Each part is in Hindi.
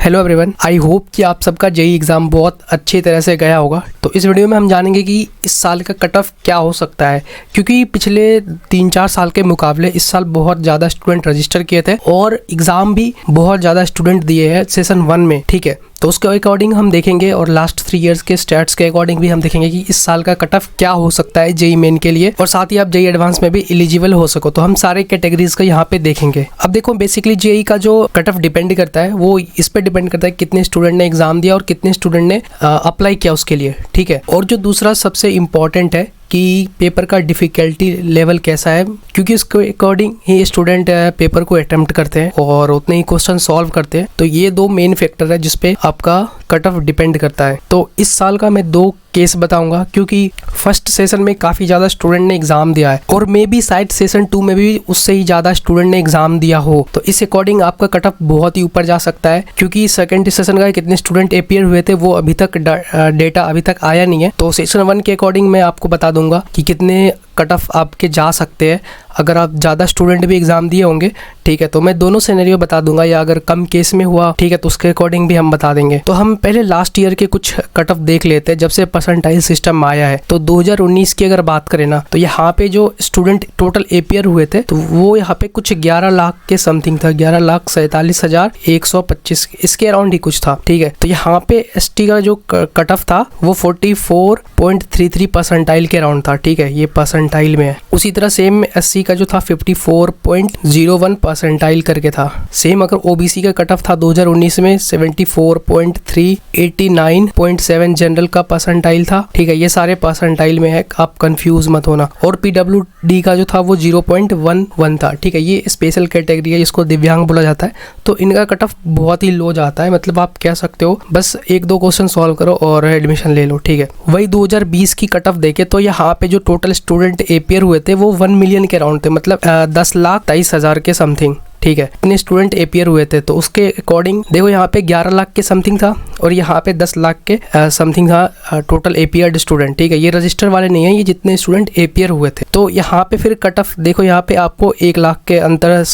हेलो एवरीवन, आई होप कि आप सबका जेईई एग्ज़ाम बहुत अच्छी तरह से गया होगा। तो इस वीडियो में हम जानेंगे कि इस साल का कट ऑफ क्या हो सकता है, क्योंकि पिछले 3-4 साल के मुकाबले इस साल बहुत ज़्यादा स्टूडेंट रजिस्टर किए थे और एग्ज़ाम भी बहुत ज़्यादा स्टूडेंट दिए हैं सेशन 1 में। ठीक है, तो उसके अकॉर्डिंग हम देखेंगे और लास्ट 3 इयर्स के स्टैट्स के अकॉर्डिंग भी हम देखेंगे कि इस साल का कट ऑफ क्या हो सकता है जेईई मेन के लिए, और साथ ही आप जेईई एडवांस में भी एलिजिबल हो सको। तो हम सारे कैटेगरीज का यहाँ पे देखेंगे। अब देखो, बेसिकली जेईई का जो कट ऑफ डिपेंड करता है वो इस पे डिपेंड करता है कितने स्टूडेंट ने एग्जाम दिया और कितने स्टूडेंट ने अप्लाई किया उसके लिए। ठीक है, और जो दूसरा सबसे इम्पॉर्टेंट है कि पेपर का डिफ़िकल्टी लेवल कैसा है, क्योंकि उसके अकॉर्डिंग ही स्टूडेंट पेपर को अटेम्प्ट करते हैं और उतने ही क्वेश्चन सॉल्व करते हैं। तो ये 2 मेन फैक्टर है जिसपे आपका कट ऑफ डिपेंड करता है। तो इस साल का मैं 2 केस बताऊंगा, क्योंकि फर्स्ट सेशन में काफ़ी ज़्यादा स्टूडेंट ने एग्ज़ाम दिया है और मे बी शायद सेशन 2 में भी उससे ही ज़्यादा स्टूडेंट ने एग्ज़ाम दिया हो। तो इस अकॉर्डिंग आपका कट ऑफ बहुत ही ऊपर जा सकता है, क्योंकि सेकंड सेशन का कितने स्टूडेंट अपीयर हुए थे वो अभी तक डेटा अभी तक आया नहीं है। तो सेशन 1 के अकॉर्डिंग मैं आपको बता दूंगा कि कितने कट ऑफ आपके जा सकते हैं अगर आप ज़्यादा स्टूडेंट भी एग्ज़ाम दिए होंगे। ठीक है, तो मैं दोनों सिनेरियो बता दूंगा, या अगर कम केस में हुआ ठीक है तो उसके अकॉर्डिंग भी हम बता देंगे। तो हम पहले लास्ट ईयर के कुछ कट ऑफ देख लेते हैं जब से परसेंटाइल सिस्टम आया है। तो 2019 की अगर बात करें ना, तो यहाँ पे जो स्टूडेंट टोटल अपीयर हुए थे तो वो यहाँ पे कुछ 11 लाख के समथिंग था, 11,47,125 इसके अराउंड ही कुछ था। ठीक है, तो यहाँ पे एसटी का जो कट ऑफ था वो 44.33 परसेंटाइल के अराउंड था। ठीक है, ये परसेंटाइल में है। उसी तरह सेम एससी का जो था 54.01 परसेंटाइल करके था। सेम अगर ओबीसी का कट ऑफ था 2019 में 74.3, 89.7 जनरल का परसेंटाइल था। ठीक है, ये सारे परसेंटाइल में है, आप कंफ्यूज मत होना। और पीडब्ल्यूडी का जो था वो 0.11 था। ठीक है, ये स्पेशल कैटेगरी है जिसको दिव्यांग बोला जाता है। तो इनका कट ऑफ बहुत ही लो जाता है, मतलब आप कह सकते हो बस 1-2 क्वेश्चन सॉल्व करो और एडमिशन ले लो। ठीक है, वही 2020 की कट ऑफ देखे तो यहाँ पे जो टोटल स्टूडेंट अपीयर हुए थे वो 1 मिलियन के अराउंड थे, मतलब 10,23,000 के समथिंग। ठीक है, इतने स्टूडेंट अपीयर हुए थे। तो उसके अकॉर्डिंग देखो यहाँ पे 11 लाख के समथिंग था और यहाँ पे 10 लाख के समथिंग था टोटल अपीयर्ड स्टूडेंट। ठीक है, ये रजिस्टर वाले नहीं है, ये जितने स्टूडेंट अपीयर हुए थे। तो यहाँ पे फिर कट ऑफ देखो, यहाँ पे आपको 1 लाख के अंतर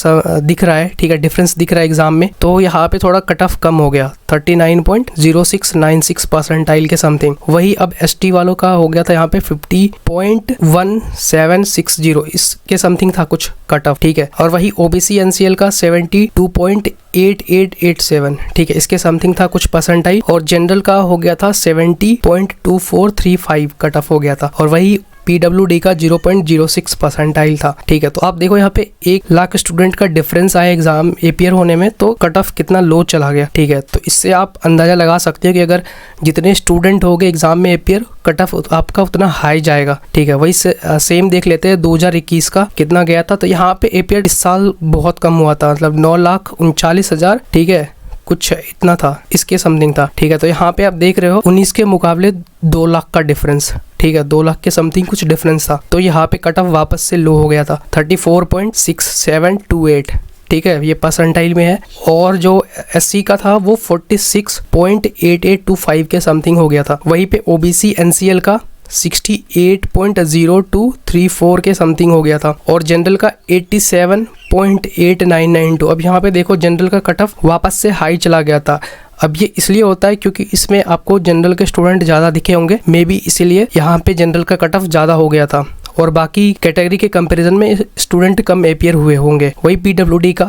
दिख रहा है। ठीक है, डिफरेंस दिख रहा है एग्जाम में। तो यहाँ पे थोड़ा कट ऑफ कम हो गया, 39.0696 परसेंटाइल के समथिंग। वही अब एसटी वालों का हो गया था यहाँ पे 50.1760 इसके समथिंग था कुछ कट ऑफ। ठीक है, और वही ओबीसी एनसीएल का 72.8887। ठीक है, इसके समथिंग था कुछ परसेंटाइल। और जनरल का हो गया था 70.2435 कट ऑफ हो गया था। और वही पीडब्ल्यूडी का 0.06 परसेंटाइल था। ठीक है, तो आप देखो यहाँ पे 1 लाख स्टूडेंट का डिफरेंस आया एग्जाम अपीयर होने में, तो कट ऑफ कितना लो चला गया। ठीक है, तो इससे आप अंदाजा लगा सकते हो कि अगर जितने स्टूडेंट हो गए एग्जाम में अपीयर, कट ऑफ आपका उतना हाई जाएगा। ठीक है, वही सेम देख लेते हैं 2021 का कितना गया था। तो यहाँ पे अपीयर इस साल बहुत कम हुआ था, मतलब 9,39,000। ठीक है, कुछ इतना था, इसके समथिंग था। ठीक है, तो यहाँ पे आप देख रहे हो 19 के मुकाबले 2 लाख का डिफरेंस। ठीक है, 2 लाख के समथिंग कुछ डिफरेंस था। तो यहाँ पे कट ऑफ वापस से लो हो गया था, 34.6728। ठीक है, ये परसेंटाइल में है। और जो एससी का था वो 46.8825 के समथिंग हो गया था। वहीं पे ओबीसी एनसीएल का 68.0234 के समथिंग हो गया था। और जनरल का 87.8992। अब यहाँ पे देखो जनरल का कट ऑफ वापस से हाई चला गया था। अब ये इसलिए होता है क्योंकि इसमें आपको जनरल के स्टूडेंट ज़्यादा दिखे होंगे, मे बी इसीलिए यहाँ पे जनरल का कट ऑफ ज़्यादा हो गया था और बाकी कैटेगरी के कंपैरिजन में स्टूडेंट कम अपीयर हुए होंगे। वही पीडब्ल्यूडी का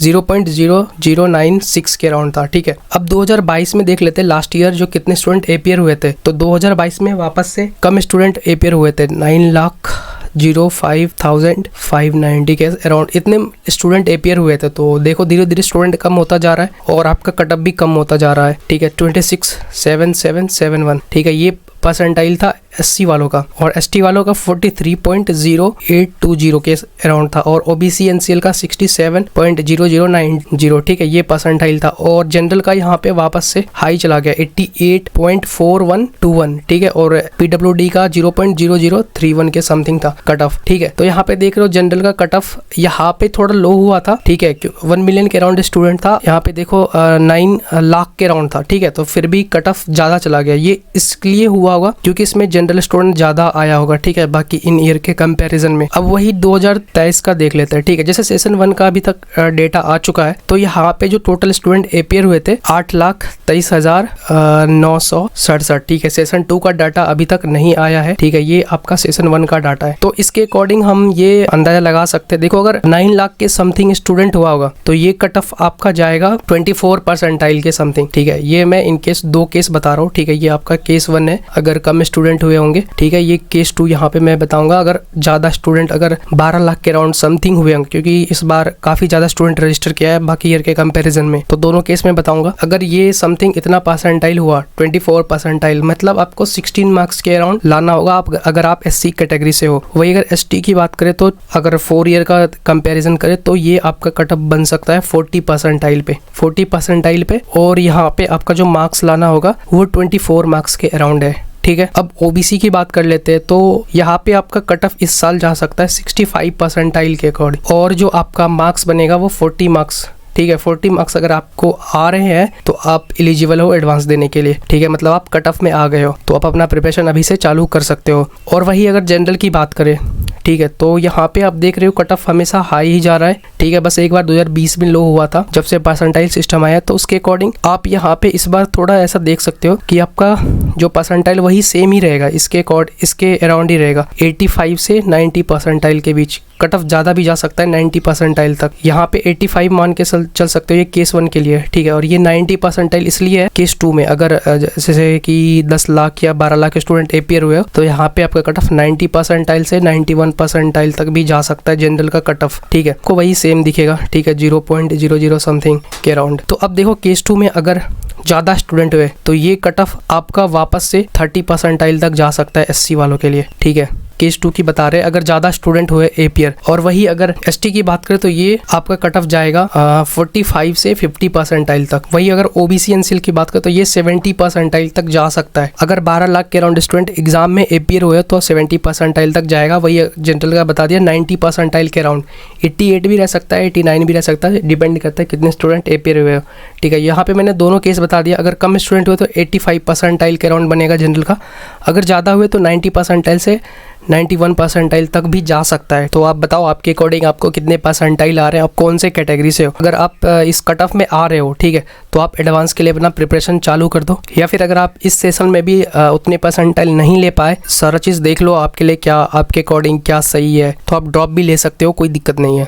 0.0096 के अराउंड था। ठीक है, अब 2022 में देख लेते हैं लास्ट ईयर जो कितने स्टूडेंट अपीयर हुए थे। तो 2022 में वापस से कम स्टूडेंट अपीयर हुए थे, 9,05,590 के अराउंड इतने स्टूडेंट अपीयर हुए थे। तो देखो धीरे धीरे स्टूडेंट कम होता जा रहा है और आपका कट ऑफ भी कम होता जा रहा है। ठीक है, 26,7771। ठीक है, ये परसेंटाइल था एससी वालों का। और एसटी वालों का 43.0820 के अराउंड था। और ओबीसी एनसीएल का 67.0090। ठीक है, ये परसेंटाइल था। और जनरल का यहाँ पे वापस से हाई चला गया, 88.4121। ठीक है, और पीडब्ल्यूडी का 0.0031 के समथिंग था कट ऑफ। ठीक है, तो यहाँ पे देख रहे हो जनरल का कट ऑफ यहाँ पे थोड़ा लो हुआ था। ठीक है, 1 मिलियन के अराउंड स्टूडेंट था, यहाँ पे देखो 9 लाख के अराउंड था। ठीक है, तो फिर भी कट ऑफ ज्यादा चला गया। ये इसलिए हुआ होगा क्योंकि इसमें जनरल स्टूडेंट ज़्यादा आया होगा, ठीक है, बाकी इन ईयर के कंपैरिजन में। अब वही 2023 का देख लेते हैं, ठीक है। जैसे सेशन 1 का अभी तक डेटा आ चुका है, तो यहाँ पे जो टोटल स्टूडेंट अपेयर हुए थे 8,23,967, ठीक है। सेशन 2 का डाटा अभी तक नहीं आया है, ठीक है, ये आपका सेशन 1 का डाटा है। तो इसके अकॉर्डिंग हम ये अंदाजा लगा सकते हैं। देखो, अगर 9 लाख के समथिंग स्टूडेंट हुआ होगा तो ये कट ऑफ आपका जाएगा 24 परसेंटाइल के समथिंग, ठीक है। ये मैं इन केस 2 केस बता रहा हूँ, ठीक है। ये आपका केस 1 है, अगर कम स्टूडेंट हुए होंगे, ठीक है। ये केस 2 यहाँ पे मैं बताऊंगा अगर ज्यादा स्टूडेंट, अगर 12 लाख के अराउंड समथिंग हुए होंगे, क्योंकि इस बार काफी ज्यादा स्टूडेंट रजिस्टर किया है बाकी ईयर के कंपैरिजन में, तो दोनों केस में बताऊंगा। अगर ये समथिंग इतना परसेंटाइल हुआ 24 परसेंटाइल, मतलब आपको 16 मार्क्स के अराउंड लाना होगा आप, अगर आप एससी कैटेगरी से हो। वही अगर एसटी की बात करें तो अगर 4 ईयर का कंपैरिजन करें तो ये आपका कटअप बन सकता है 40 परसेंटाइल पे, 40 परसेंटाइल पे। और यहाँ पे आपका जो मार्क्स लाना होगा वो 24 मार्क्स के अराउंड है, ठीक है। अब ओबीसी की बात कर लेते हैं, तो यहाँ पे आपका कट ऑफ इस साल जा सकता है 65 परसेंटाइल के अकॉर्डिंग, और जो आपका मार्क्स बनेगा वो 40 मार्क्स, ठीक है। 40 मार्क्स अगर आपको आ रहे हैं तो आप एलिजिबल हो एडवांस देने के लिए, ठीक है, मतलब आप कट ऑफ में आ गए हो, तो आप अपना प्रिपरेशन अभी से चालू कर सकते हो। और वही अगर जनरल की बात करें, ठीक है, तो यहाँ पे आप देख रहे हो कट ऑफ हमेशा हाई ही जा रहा है, ठीक है। बस एक बार 2020 में लो हुआ था जब से परसेंटाइल सिस्टम आया, तो उसके अकॉर्डिंग आप यहाँ पे इस बार थोड़ा ऐसा देख सकते हो कि आपका जो परसेंटाइल वही सेम ही रहेगा, इसके अराउंड ही रहेगा, 85 से 90 परसेंटाइल के बीच। कट ऑफ ज़्यादा भी जा सकता है 90 परसेंटाइल तक। यहाँ पे 85 मान के चल सकते हो, ये केस 1 के लिए, ठीक है। और ये 90 परसेंटाइल इसलिए है केस 2 में, अगर जैसे कि 10 लाख या 12 लाख स्टूडेंट अपेयर हुए हो तो यहाँ पे आपका कट ऑफ 90 परसेंटाइल से 91 परसेंटाइल तक भी जा सकता है जनरल का कट ऑफ, ठीक है। को वही सेम दिखेगा, ठीक है, 0.00 समथिंग के अराउंड। तो अब देखो केस 2 में अगर ज़्यादा स्टूडेंट हुए तो ये कट ऑफ आपका वापस से 30 परसेंटाइल तक जा सकता है एससी वालों के लिए, ठीक है। केस 2 की बता रहे हैं अगर ज़्यादा स्टूडेंट हुए एपीयर। और वही अगर एसटी की बात करें तो ये आपका कट ऑफ जाएगा 45 से 50 परसेंटाइल तक। वही अगर ओबीसी एनसीएल की बात करें तो ये 70 परसेंटाइल तक जा सकता है। अगर 12 लाख के अराउंड स्टूडेंट एग्जाम में एपीयर हुए तो 70 परसेंटाइल तक जाएगा। वही जनरल का बता दिया 90 परसेंटाइल के अराउंड, 88 भी रह सकता है, 89 भी रह सकता है, डिपेंड करता है कितने स्टूडेंट एपीयर हुए हो, ठीक है। यहाँ पे मैंने दोनों केस बता दिया। अगर कम स्टूडेंट हुए तो 85 परसेंटाइल के अराउंड बनेगा जनरल का, अगर ज़्यादा हुए तो 90 परसेंटाइल से 91 परसेंटाइल तक भी जा सकता है। तो आप बताओ आपके अकॉर्डिंग आपको कितने परसेंटाइल आ रहे हैं, आप कौन से कैटेगरी से हो। अगर आप इस कट ऑफ में आ रहे हो, ठीक है, तो आप एडवांस के लिए अपना प्रिपरेशन चालू कर दो। या फिर अगर आप इस सेशन में भी उतने परसेंटाइल नहीं ले पाए, सारा चीज़ देख लो आपके लिए क्या, आपके अकॉर्डिंग क्या सही है, तो आप ड्रॉप भी ले सकते हो, कोई दिक्कत नहीं है।